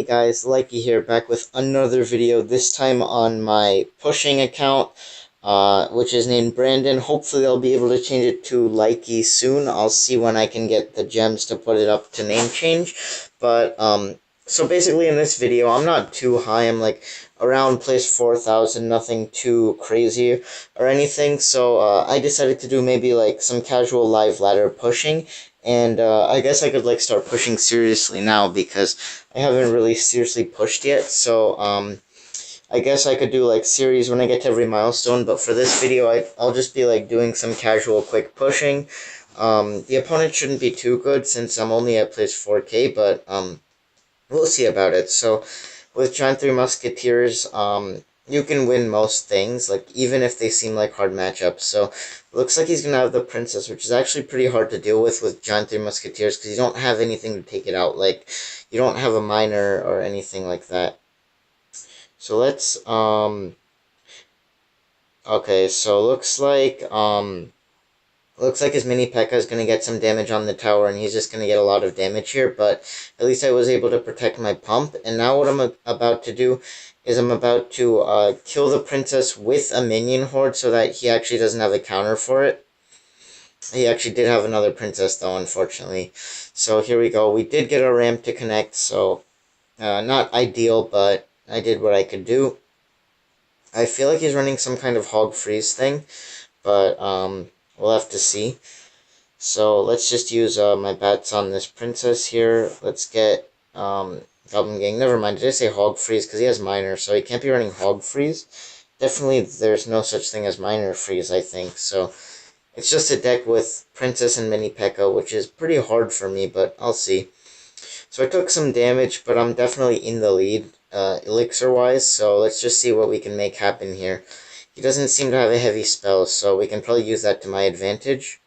Hey guys, Likey here, back with another video, this time on my pushing account, which is named Brandon. Hopefully I'll be able to change it to Likey soon. I'll see when I can get the gems to put it up to name change. But, so basically in this video, I'm not too high, I'm like around place 4,000, nothing too crazy or anything. So, I decided to do maybe like some casual live ladder pushing. And I guess I could like start pushing seriously now because I haven't really seriously pushed yet. So I guess I could do like series when I get to every milestone. But for this video, I'll just be like doing some casual quick pushing. The opponent shouldn't be too good since I'm only at place 4K, but we'll see about it. So with Giant 3 Musketeers, you can win most things, like even if they seem like hard matchups. So looks like he's gonna have the Princess, which is actually pretty hard to deal with Giant 3 Musketeers because you don't have anything to take it out. Like you don't have a miner or anything like that. So let's okay, so looks like his mini P.E.K.K.A is going to get some damage on the tower, and he's just going to get a lot of damage here, but at least I was able to protect my pump. And now what I'm about to do is I'm about to kill the Princess with a minion horde so that he actually doesn't have a counter for it. He actually did have another Princess, though, unfortunately. So here we go. We did get a ramp to connect, so not ideal, but I did what I could do. I feel like he's running some kind of hog freeze thing, but we'll have to see. So let's just use my bats on this Princess here. Let's get Goblin Gang. Never mind, did I say hog freeze? Because he has miner, so he can't be running hog freeze. Definitely there's no such thing as miner freeze, I think. So it's just a deck with Princess and mini P.E.K.K.A, which is pretty hard for me, but I'll see. So I took some damage, but I'm definitely in the lead, elixir-wise, so let's just see what we can make happen here. He doesn't seem to have a heavy spell, so we can probably use that to my advantage.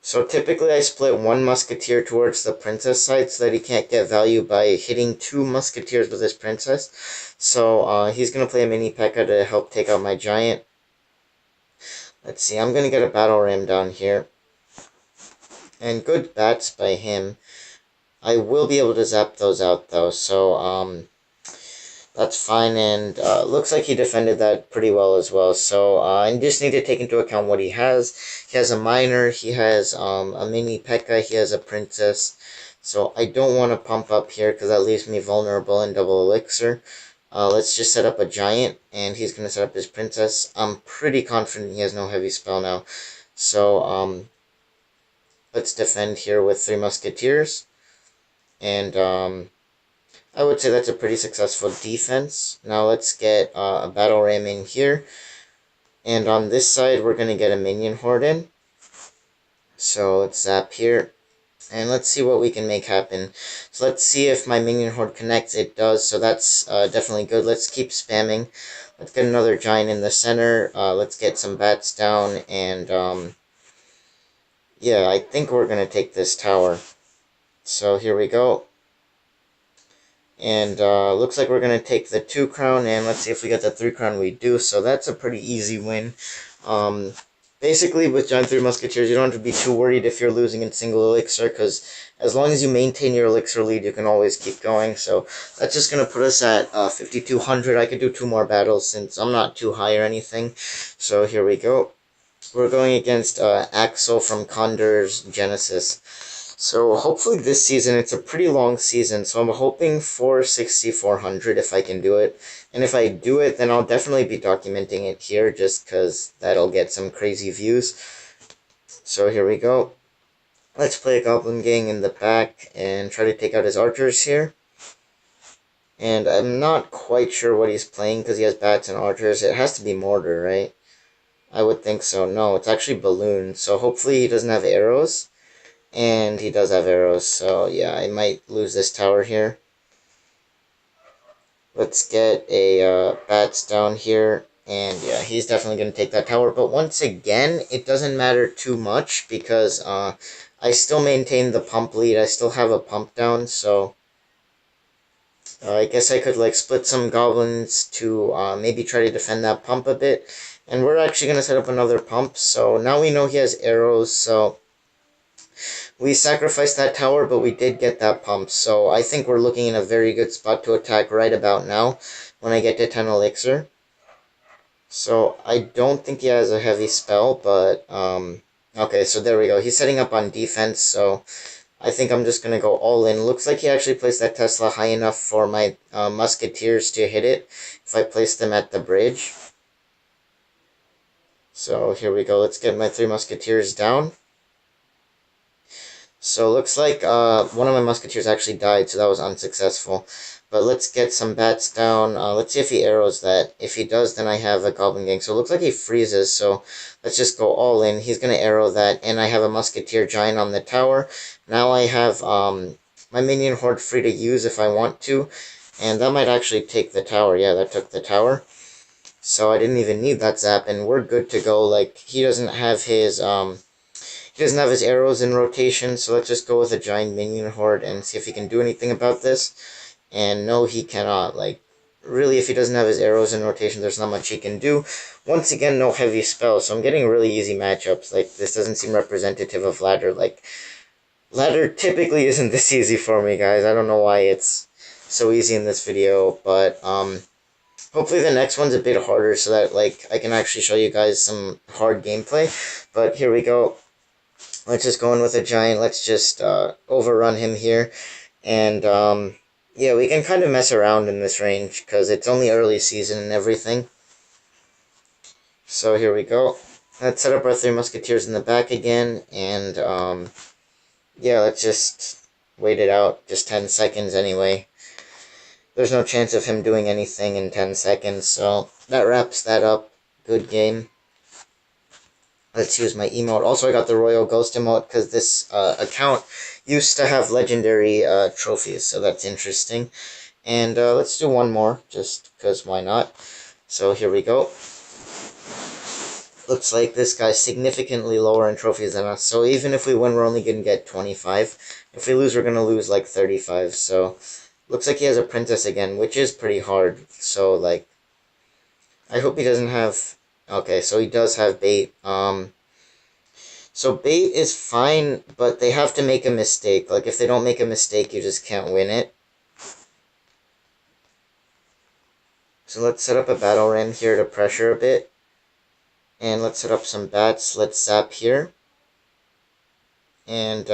So typically I split one Musketeer towards the Princess side so that he can't get value by hitting two Musketeers with his Princess. So he's going to play a mini P.E.K.K.A to help take out my Giant. Let's see, I'm going to get a Battle Ram down here. And good bats by him. I will be able to zap those out though, so that's fine, and looks like he defended that pretty well as well. So I just need to take into account what he has. He has a miner, he has a mini P.E.K.K.A, he has a Princess. So I don't want to pump up here because that leaves me vulnerable in double elixir. Let's just set up a Giant, and he's going to set up his Princess. I'm pretty confident he has no heavy spell now. So let's defend here with 3 Musketeers. And I would say that's a pretty successful defense. Now let's get a Battle Ram in here. And on this side, we're going to get a Minion Horde in. So let's zap here. And let's see what we can make happen. So let's see if my Minion Horde connects. It does, so that's definitely good. Let's keep spamming. Let's get another Giant in the center. Let's get some bats down. And yeah, I think we're going to take this tower. So here we go. And looks like we're going to take the 2 crown, and let's see if we get the 3 crown. We do, so that's a pretty easy win. Basically, with Giant 3 Musketeers, you don't have to be too worried if you're losing in single elixir, because as long as you maintain your elixir lead, you can always keep going. So that's just going to put us at 5,200. I could do 2 more battles since I'm not too high or anything. So here we go. We're going against Axel from Condor's Genesis. So hopefully this season, it's a pretty long season, so I'm hoping for 6,400 if I can do it. And if I do it, then I'll definitely be documenting it here, just because that'll get some crazy views. So here we go. Let's play a Goblin Gang in the back and try to take out his archers here. And I'm not quite sure what he's playing, because he has bats and archers. It has to be mortar, right? I would think so. No, it's actually balloon, so hopefully he doesn't have arrows. And he does have arrows, so yeah, I might lose this tower here. Let's get a bats down here, and yeah, he's definitely going to take that tower. But once again, it doesn't matter too much because I still maintain the pump lead. I still have a pump down, so I guess I could like split some goblins to maybe try to defend that pump a bit. And we're actually going to set up another pump, so now we know he has arrows, so We sacrificed that tower, but we did get that pump, so I think we're looking in a very good spot to attack right about now when I get to 10 elixir. So I don't think he has a heavy spell, but okay, so there we go. He's setting up on defense, so I think I'm just going to go all in. Looks like he actually placed that Tesla high enough for my musketeers to hit it if I place them at the bridge. So here we go. Let's get my 3 musketeers down. So looks like one of my musketeers actually died, so that was unsuccessful. But let's get some bats down. Let's see if he arrows that. If he does, then I have a goblin gang. So it looks like he freezes, so let's just go all in. He's going to arrow that, and I have a musketeer giant on the tower. Now I have my minion horde free to use if I want to, and that might actually take the tower. Yeah, that took the tower. So I didn't even need that zap, and we're good to go. Like, he doesn't have his arrows in rotation, so let's just go with a giant minion horde and see if he can do anything about this. And no, he cannot. Like, really, if he doesn't have his arrows in rotation, there's not much he can do. Once again, no heavy spells, so I'm getting really easy matchups. Like, this doesn't seem representative of ladder. Like, ladder typically isn't this easy for me, guys. I don't know why it's so easy in this video, but hopefully the next one's a bit harder so that, like, I can actually show you guys some hard gameplay. But here we go. Let's just go in with a giant. Let's just overrun him here. And yeah, we can kind of mess around in this range because it's only early season and everything. So here we go. Let's set up our 3 musketeers in the back again. And yeah, let's just wait it out. Just 10 seconds anyway. There's no chance of him doing anything in 10 seconds. So that wraps that up. Good game. Let's use my emote. Also, I got the Royal Ghost emote because this account used to have legendary trophies, so that's interesting. And let's do one more, just because why not? So here we go. Looks like this guy's significantly lower in trophies than us, so even if we win, we're only going to get 25. If we lose, we're going to lose like 35, so looks like he has a princess again, which is pretty hard. So, like, I hope he doesn't have... Okay, so he does have bait. So bait is fine, but they have to make a mistake. Like, if they don't make a mistake, you just can't win it. So let's set up a battle ram here to pressure a bit. And let's set up some bats. Let's zap here. And,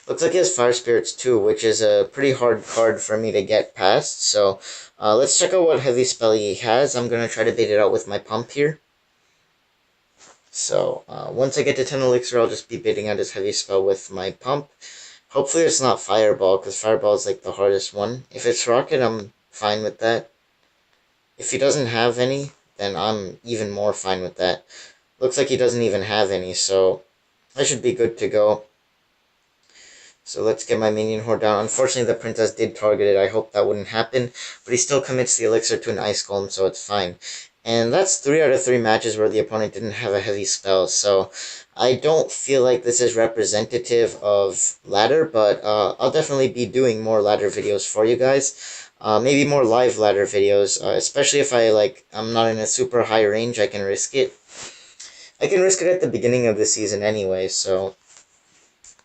looks like he has Fire Spirits too, which is a pretty hard card for me to get past. So, let's check out what heavy spell he has. I'm going to try to bait it out with my pump here. So, once I get to 10 elixir, I'll just be baiting out his heavy spell with my pump. Hopefully it's not Fireball, because Fireball is like the hardest one. If it's Rocket, I'm fine with that. If he doesn't have any, then I'm even more fine with that. Looks like he doesn't even have any, so I should be good to go. So let's get my minion horde down. Unfortunately, the princess did target it. I hope that wouldn't happen. But he still commits the elixir to an ice golem, so it's fine. And that's 3 out of 3 matches where the opponent didn't have a heavy spell. So I don't feel like this is representative of ladder, but I'll definitely be doing more ladder videos for you guys. Maybe more live ladder videos, especially if I'm not in a super high range, I can risk it. I can risk it at the beginning of the season anyway, so...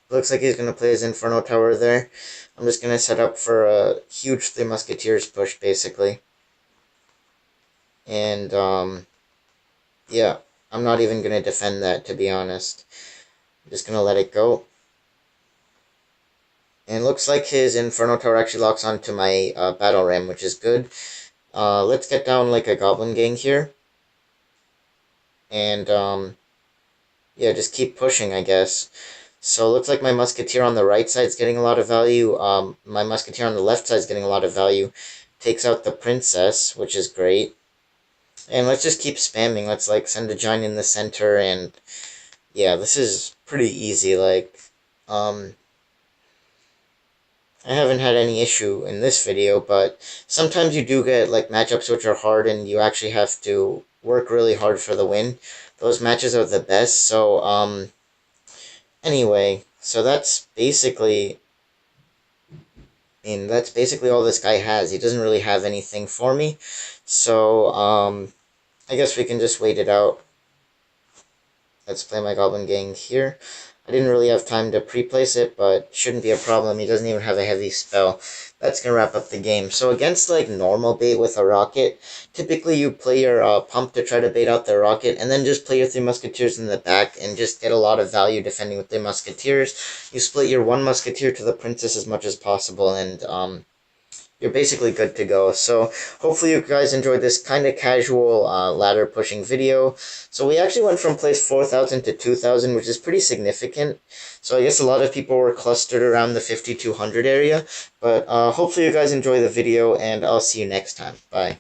Looks like he's going to play his Inferno Tower there. I'm just going to set up for a huge 3 Musketeers push, basically. And, yeah, I'm not even going to defend that, to be honest. I'm just going to let it go. And looks like his Inferno Tower actually locks onto my Battle Ram, which is good. Let's get down like a Goblin Gang here. And, yeah, just keep pushing, I guess. So it looks like my Musketeer on the right side is getting a lot of value. My Musketeer on the left side is getting a lot of value. Takes out the Princess, which is great. And let's just keep spamming. Let's, like, send a Giant in the center. And, yeah, this is pretty easy. Like, I haven't had any issue in this video, but sometimes you do get, like, matchups which are hard and you actually have to work really hard for the win. Those matches are the best, so, anyway, so that's basically all this guy has. He doesn't really have anything for me, so, I guess we can just wait it out. let's play my Goblin Gang here. I didn't really have time to pre-place it, but shouldn't be a problem. He doesn't even have a heavy spell. That's going to wrap up the game. So against like normal bait with a rocket, typically you play your pump to try to bait out the rocket, and then just play your 3 musketeers in the back and just get a lot of value defending with the musketeers. You split your 1 musketeer to the princess as much as possible, and you're basically good to go. So hopefully you guys enjoyed this kind of casual ladder pushing video. So we actually went from place 4,000 to 2,000, which is pretty significant. So I guess a lot of people were clustered around the 5,200 area. But hopefully you guys enjoy the video, and I'll see you next time. Bye.